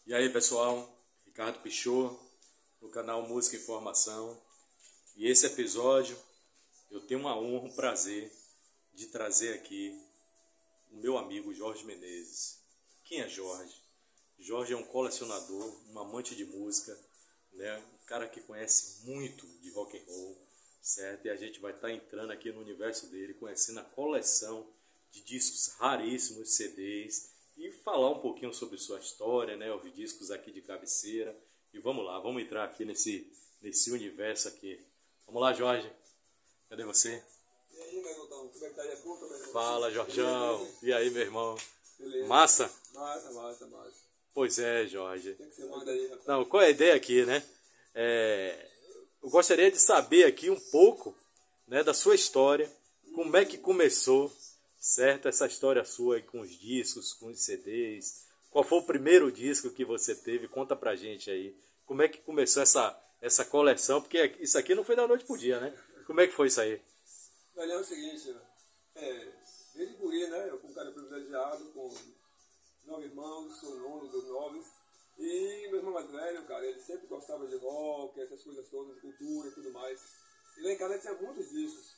E aí pessoal, Ricardo Pichot, no canal Música e Informação. E esse episódio eu tenho uma honra, um prazer de trazer aqui o meu amigo Jorge Menezes. Quem é Jorge? Jorge é um colecionador, um amante de música, né? Um cara que conhece muito de rock and roll, certo? E a gente vai estar entrando aqui no universo dele, conhecendo a coleção de discos raríssimos, CDs, e falar um pouquinho sobre sua história, né? Os discos aqui de cabeceira. E vamos lá, vamos entrar aqui nesse universo aqui. Vamos lá, Jorge. Cadê você? E aí, meu irmão, como é que tá aí a culpa, meu irmão? Fala, Jorjão. E aí, meu irmão? Beleza. Massa? Massa. Pois é, Jorge. O que você manda aí, rapaz? Não, qual é a ideia aqui, né? Eu gostaria de saber aqui um pouco, né, da sua história, como é que começou, certo? Essa história sua aí com os discos, com os CDs. Qual foi o primeiro disco que você teve? Conta pra gente aí. Como é que começou essa coleção? Porque isso aqui não foi da noite pro dia, né? Como é que foi isso aí? Velho, é o seguinte, desde guri, né? Eu fui um cara privilegiado, com 9 irmãos, sou o nono dos 9. E meu irmão mais velho, cara, ele sempre gostava de rock, essas coisas todas, cultura e tudo mais. E lá em casa tinha muitos discos.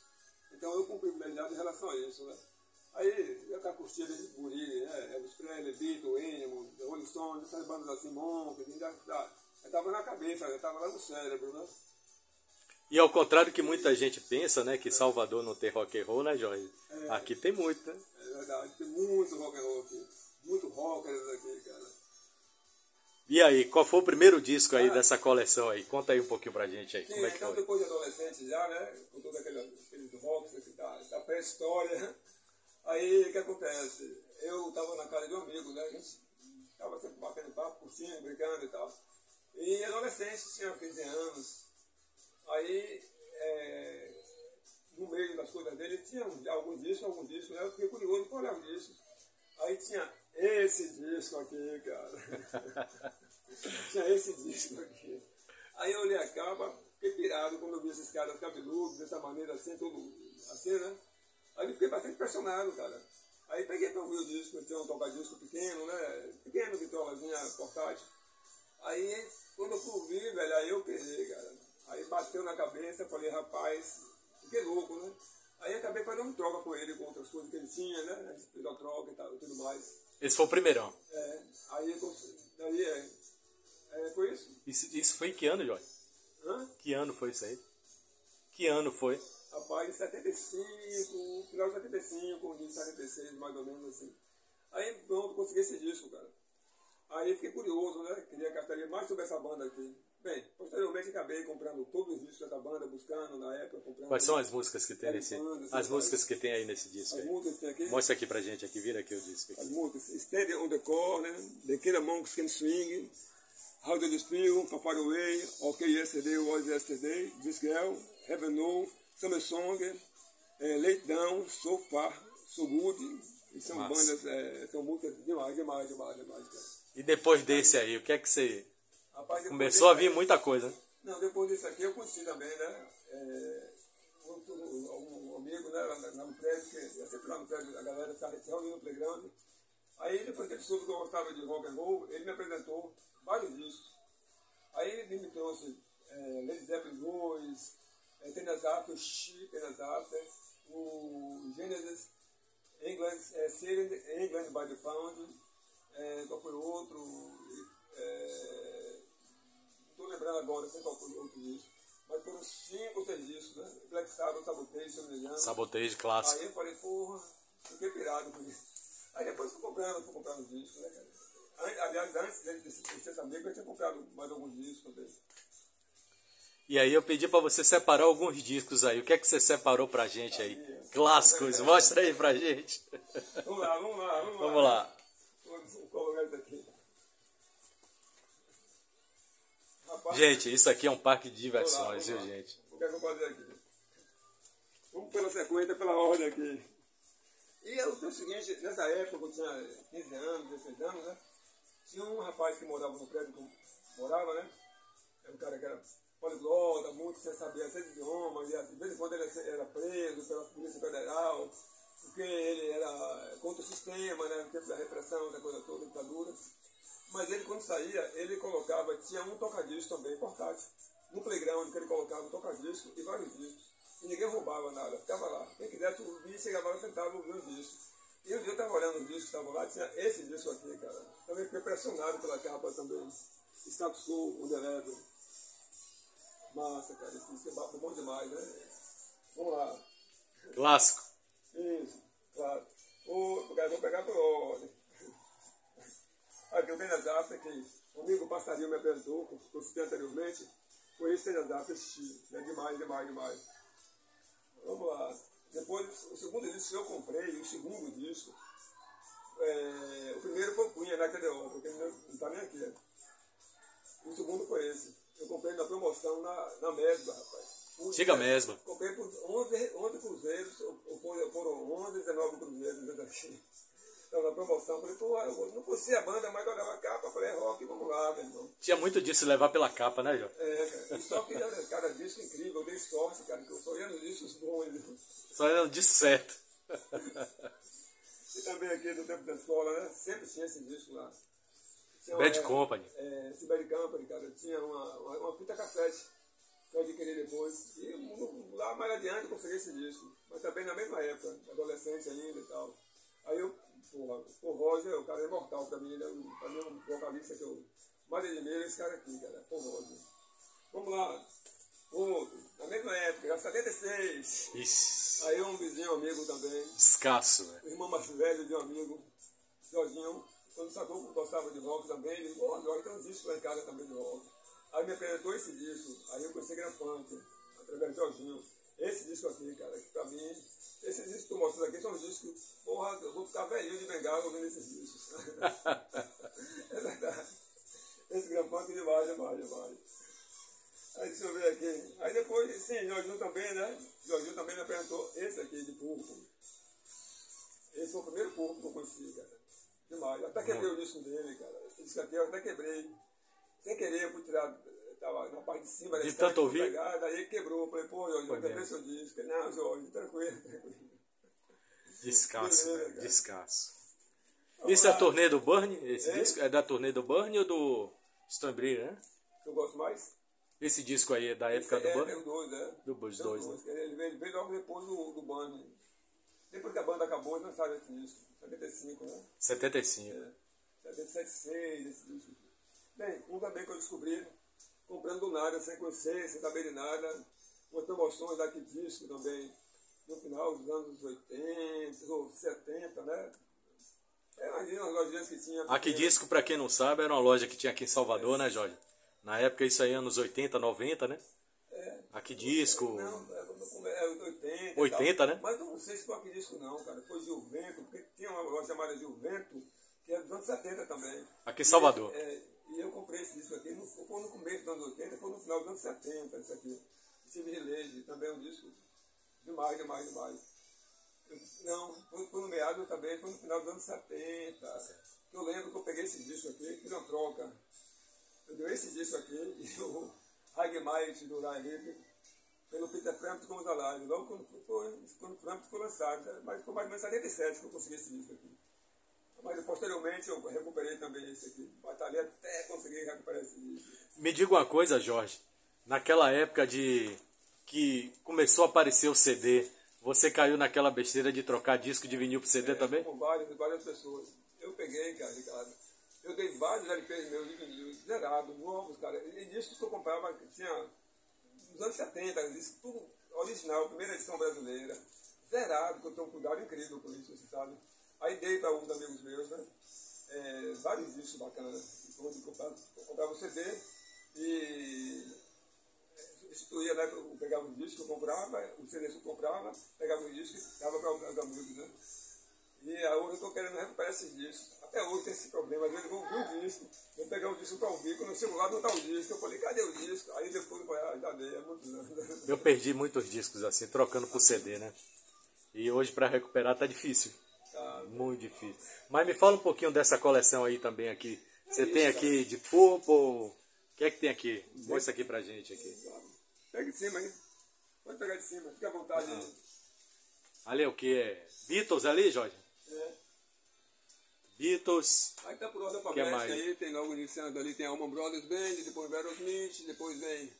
Então eu fui um privilegiado em relação a isso, né? Aí eu ficava curtindo desde guri, né? Elvis Presley, Beatles, Emo, The Rolling Stones, essas bandas assim, Monk, já tava na cabeça, já tava lá no cérebro, né? E ao contrário que muita gente pensa, né, que Salvador não tem rock and roll, né, Jorge? Aqui tem muito, né? É verdade, tem muito rock and roll aqui. Muito rockers aqui, cara. E aí, qual foi o primeiro disco aí dessa coleção aí? Conta aí um pouquinho pra gente aí, Sim, como é que então foi? depois de adolescente já, né, com todo aquele rock da pré-história, aí o que acontece? Eu tava na casa de um amigo, né, a gente tava sempre batendo papo, curtindo, brincando e tal. E adolescente, tinha 15 anos, aí no meio das coisas dele tinha alguns discos, né, eu fiquei curioso para olhar os discos. Aí tinha esse disco aqui, cara. Tinha esse disco aqui. Aí eu olhei a capa, fiquei pirado quando eu vi esses caras cabeludos, dessa maneira assim, todo assim, né? Aí eu fiquei bastante impressionado, cara. Aí peguei pra ouvir o disco, tinha um toca-disco pequeno, né? Pequeno, vitrolazinha portátil. Aí, quando eu fui ouvir, velho, aí eu peguei, cara. Aí bateu na cabeça, falei, rapaz, fiquei louco, né? Aí acabei fazendo troca com ele, com outras coisas que ele tinha, né? A gente fez a troca e tal, tudo mais. Esse foi o primeirão. Foi isso? Isso foi em que ano, Jorge? Hã? Que ano foi isso aí? Que ano foi? Rapaz, em 75, final de 75, de 76, mais ou menos assim. Aí pronto, consegui esse disco, cara. Aí fiquei curioso, né? Queria captar mais sobre essa banda aqui. Bem, posteriormente acabei comprando todos os discos dessa banda, buscando na época, comprando. Quais são as músicas que tem nesse? As músicas que tem aí nesse disco As aí? músicas que tem aqui? Mostra aqui pra gente, aqui, vira aqui o disco. As músicas, Stand on the Corner, The Killer Monks Can Swing, How Did You Feel, Far Far Away, Okay Yesterday Was Yesterday, This Girl, Heaven Know, Summer Song, Late Down, So Far, So Good. E são bandas, são músicas demais, cara. E depois desse aí, o que é que você... Rapaz, Começou a vir muita coisa, né? Não, depois disso aqui eu conheci também, né? Um amigo, né, lá no prédio, que sempre lá no prédio a galera ficava se reunindo no playground. Aí depois que ele soube que eu gostava de rock and roll, ele me apresentou vários discos. Aí ele me trouxe Led Zeppelin 2, Tennis After, She, Tennis After, o Genesis, England by the Pound, qual foi o outro? Não estou lembrando agora, não sei qual foi o outro disco. Mas foram 5 ou 6 discos, né? Black Sabbath, Sabotage, se eu não me engano. Sabotage clássico. Aí eu falei, porra, fiquei pirado com isso. Aí depois fui comprando os discos, né, cara? Aliás, antes de ser esse amigo, eu tinha comprado mais alguns discos também. E aí eu pedi pra você separar alguns discos aí. O que é que você separou pra gente aí? Clássicos, mostra aí pra gente. Vamos lá. Vamos lá. Vou colocar isso aqui. Rapaz, Gente, isso aqui é um parque de diversões, viu, gente? O que é que eu vou fazer aqui? Vamos pela sequência, pela ordem aqui. E eu tenho o seguinte, nessa época, eu tinha 15 anos, 16 anos, né? Tinha um rapaz que morava no prédio que eu morava, né? Era um cara que era poliglota, muito sem saber 6 idiomas, e de vez em quando ele era preso pela Polícia Federal, porque ele era contra o sistema, né? No tempo da repressão, da coisa toda, ditadura. Mas ele, quando saía, ele colocava, tinha um toca-disco também, portátil. No playground, que ele colocava um toca-disco e vários discos. E ninguém roubava nada, ficava lá. Quem quisesse ouvir, chegava lá, sentava e ouvia os discos. E um dia eu estava olhando os discos que estavam lá, tinha esse disco aqui, cara. Também fiquei impressionado pela capa também. Status Quo, On The Level. Massa, cara, esse disco é bom demais, né? Vamos lá. Clássico. Isso, claro. Vou pegar por ordem. Aqui o Benas After, que o amigo Passarinho me apresentou, que eu citei anteriormente, foi esse Benas After assisti. É demais, demais, demais. Vamos lá. Depois, o segundo disco que eu comprei, o segundo disco, o primeiro foi o Cunha, né, que é de obra, porque não está nem aqui. O segundo foi esse. Eu comprei na promoção na Mesbla, rapaz. Chega mesmo. Comprei por 11 cruzeiros, ou foram 11, 19 cruzeiros aqui. Então, na promoção, falei, pô, eu não conhecia a banda, mas eu olhava a capa, falei, rock, vamos lá, meu irmão. Tinha muito disso levar pela capa, né, João? Cara, e só que, cara, disco incrível, eu dei sorte, cara, que eu só ia nos discos bons. Só era um disco certo. E também aqui no tempo da escola, né, sempre tinha esse disco lá. Bad Company. Esse Bad Company, cara, tinha uma fita cassete que eu adquiri depois. E lá mais adiante eu consegui esse disco, mas também na mesma época, adolescente ainda e tal. Aí eu, o Roger, o cara é imortal pra mim, né? Pra mim é um vocalista que eu mais admiro, esse cara aqui, cara, o Roger. Vamos lá, outro, na mesma época, era 76. Isso. Aí um vizinho amigo também, Escasso, velho. o irmão mais velho de um amigo, Jorginho, quando sacou que gostava de rock também, ele disse, Jorge, tem uns discos lá em casa também de rock. Aí me apresentou esse disco, aí eu conheci Grand Funk, através de Jorginho. Esse disco aqui, cara, que pra mim, esses discos que eu mostro aqui são discos, porra, eu vou ficar velhinho de bengala ouvindo esses discos. É verdade. Esse Grand Funk demais. Aí deixa eu ver aqui. Aí depois, sim, Jorginho também, né? Jorginho também me apresentou esse aqui de Púrpura. Esse foi o primeiro Púrpura que eu conheci, cara. Demais. Eu até quebrei o disco dele, cara. Esse disco aqui eu até quebrei. Sem querer, eu fui tirar, tava na parte de cima, de tanto ouvir. Pegada, aí quebrou. Eu falei, pô, Jorge, eu quebrei seu disco. Ele, não, Jorge, tranquilo. Descasso, velho, descasso. Isso é a turnê do Burn? Esse disco? É da turnê do Burn ou do Stone, né? Eu gosto mais? Esse disco aí é da época do Burn? É o 2, né? Dos dois, né? Ele veio logo depois do Burn. Depois que a banda acabou, eles lançaram esse disco. 75, né? 75. 76, esse disco. Bem, um também que eu descobri, comprando do nada, sem conhecer, sem saber de nada, umas promoções daqui disco também, no final dos anos 80 ou 70, né? Imagina as lojinhas que tinha. Aqui disco, pra quem não sabe, era uma loja que tinha aqui em Salvador, né, Jorge? Na época, isso aí, anos 80, 90, né? Aqui disco. Não, é 80. 80, né? Mas não sei se foi aqui disco, não, cara. Foi Gilvento, porque tinha uma loja chamada Gilvento, que é dos anos 70 também. Aqui em Salvador. E eu comprei esse disco aqui, foi no começo dos anos 80, foi no final dos anos 70, isso aqui. Esse Village, também é um disco demais. Não, foi no meado também, foi no final dos anos 70. Eu lembro que eu peguei esse disco aqui, fiz uma troca. Eu dei esse disco aqui e o Hagmite do Raib pelo Peter Frampton como da live. Logo quando o Frampton foi lançado, mas foi mais ou menos 77 que eu consegui esse disco aqui. Mas posteriormente eu recuperei também esse aqui. Batalhei até conseguir recuperar esse disco. Me diga uma coisa, Jorge. Naquela época que começou a aparecer o CD, você caiu naquela besteira de trocar disco de vinil pro CD também? Com várias pessoas. Eu peguei, cara, Ricardo. Eu dei vários LPs meus de vinil, zerados, novos, cara. E discos que eu comprava, tinha nos anos 70, disco tudo original, primeira edição brasileira. Zerado, que eu tenho um cuidado incrível com isso, você sabe. Aí dei para alguns amigos meus, né? Vários discos bacanas. Eu comprava o CD e substituía, né? Eu pegava o disco que eu comprava, o CD que eu comprava, pegava o disco e dava para os amigos, né? E hoje eu estou querendo recuperar esses discos. Até hoje tem esse problema. Às vezes eu vou ouvir o disco, vou pegar o disco para ouvir. Quando eu chego lá, não está o disco. Eu falei, cadê o disco? Aí depois eu falei, já dei, é muito grande. Eu perdi muitos discos assim, trocando por CD, né? E hoje para recuperar tá difícil. Muito difícil. Mas me fala um pouquinho dessa coleção aí também aqui. Você tem aqui de Purple. O que é que tem aqui? Mostra aqui pra gente aqui. Pega de cima aí. Pode pegar de cima, fica à vontade aí. Ali é o que? É Beatles ali, Jorge? Beatles. Aí tá por ordem Que é alfabética mais? aí, tem logo iniciando ali, tem a Allman Brothers Band, depois vem Aerosmith, depois vem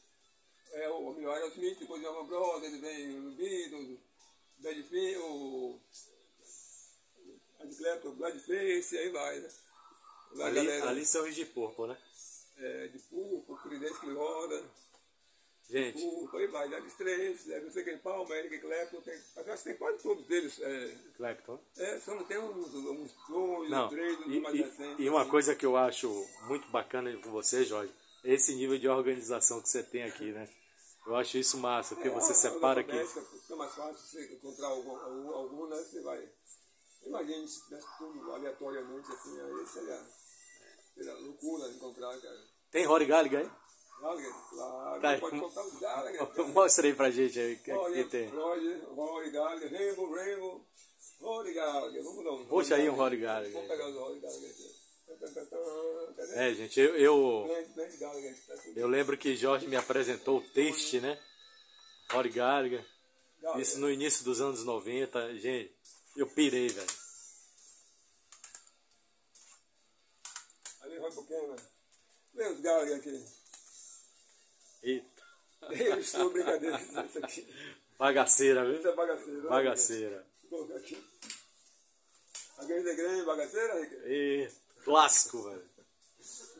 o melhor Aerosmith, depois vem Allman Brothers, vem o Beatles, o Ed Clapton, Blackface, aí vai, né? Vai, galera, Ali são os de Purple, né? de Purple, Creedence Clearwater, Gente, Purple, aí vai, Dead Straits, não sei quem, Palmer, Eric Clapton, acho que tem quase todos deles. Clapton. Só não tem uns dois, Não, três, mais recentes. e uma assim. coisa que eu acho muito bacana com você, Jorge, é esse nível de organização que você tem aqui, né? Eu acho isso massa, porque você separa aqui. Fica mais fácil você encontrar algum, né? Você vai. Imagina se tivesse tudo aleatoriamente assim, aí seria loucura encontrar, cara. Tem Rory Gallagher aí? Gallagher, claro, Tá, pode contar os Gallagher. Cara. Mostra aí pra gente aí o que Olha, tem. Rory Gallagher, Rainbow, Rory Gallagher, vamos dar um. Puxa aí um Rory Gallagher. Vamos pegar os Rory Gallagher aqui. Gente, eu lembro que Jorge me apresentou o Taste, né? Rory Gallagher. Isso no início dos anos 90. Gente, eu pirei, velho. Ali vai pro Buchanan. Vem os Gallagher aqui. Eita. Eu estou brincadeira isso aqui. Bagaceira, viu? Isso é bagaceira. Bagaceira. Vou colocar aqui. A grande grande bagaceira, Rica? Clássico, velho.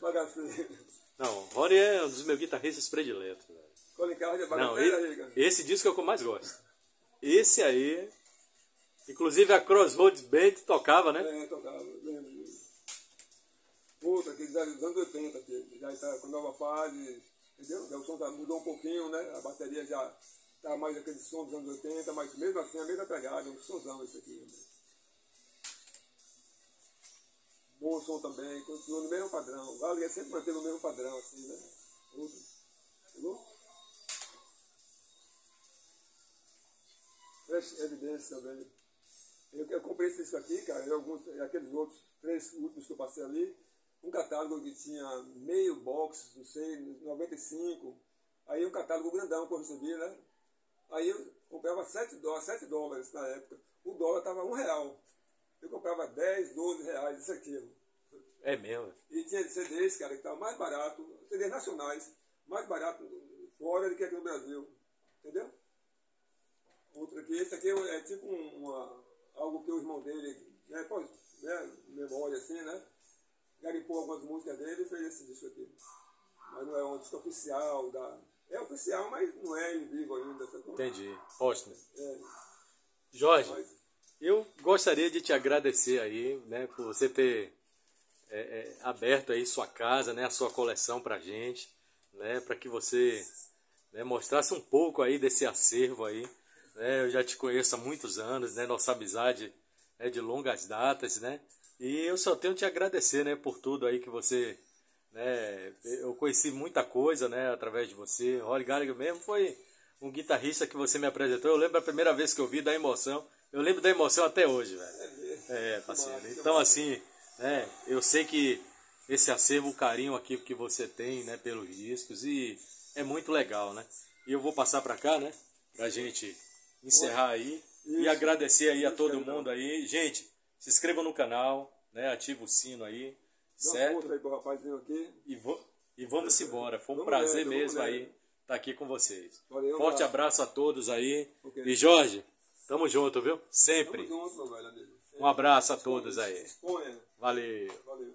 Bagaceira. Não, Rory é um dos meus guitarristas prediletos, velho. Colin Card é Não, bagaceira, Rica? esse disco é o que eu mais gosto. Esse aí, inclusive a Crossroads Band tocava, né? Tocava, lembro disso. Puta, aqueles anos 80, aqui, já está com nova fase, entendeu? O som mudou um pouquinho, né? A bateria já tá mais aquele som dos anos 80, mas mesmo assim a mesma pegada, um sonzão esse aqui. Né? Bom som também, continua no mesmo padrão. O Gallagher sempre manteve o mesmo padrão, assim, né? Outro. Pegou? Fresh Evidence também. Eu comprei isso aqui, cara, e aqueles outros, 3 últimos que eu passei ali, um catálogo que tinha meio box, não sei, 95, aí um catálogo grandão que eu recebi, né? Aí eu comprava $7 na época. O dólar estava R$1. Eu comprava 10, 12 reais isso aqui. É mesmo. E tinha CDs, cara, que estavam mais barato, CDs nacionais, mais barato fora do que aqui no Brasil. Entendeu? Outro aqui, esse aqui é tipo algo que o irmão dele, né, memória assim, né? Garimpou algumas músicas dele e fez esse disco aqui. Mas não é um disco oficial É oficial, mas não é em vivo ainda. Entendi. Póstumo. É. Jorge, eu gostaria de te agradecer aí, né, por você ter aberto aí sua casa, né, a sua coleção pra gente, né, para que você, né, mostrasse um pouco aí desse acervo aí. Né, eu já te conheço há muitos anos, né, nossa amizade é de longas datas, né, e eu só tenho que te agradecer, né, por tudo aí que você, né, eu conheci muita coisa, né, através de você. Rory Gallagher mesmo foi um guitarrista que você me apresentou. Eu lembro a primeira vez que eu vi da emoção. Eu lembro da emoção até hoje, velho. Parceiro. Então, assim, né, eu sei que esse acervo, o carinho aqui que você tem, né, pelos discos, e é muito legal, né. E eu vou passar pra cá, né, pra gente encerrar aí. E agradecer aí a todo mundo aí. Gente, se inscreva no canal, né, ativa o sino aí, certo? Aí pro rapazinho aqui. E vamos embora. Foi um prazer mesmo aí estar aqui com vocês. Valeu, Forte abraço a todos aí. Okay. E Jorge, tamo junto, viu? Sempre. Tamo junto, meu velho amigo. Um abraço a todos aí. Exponha. Valeu. Valeu.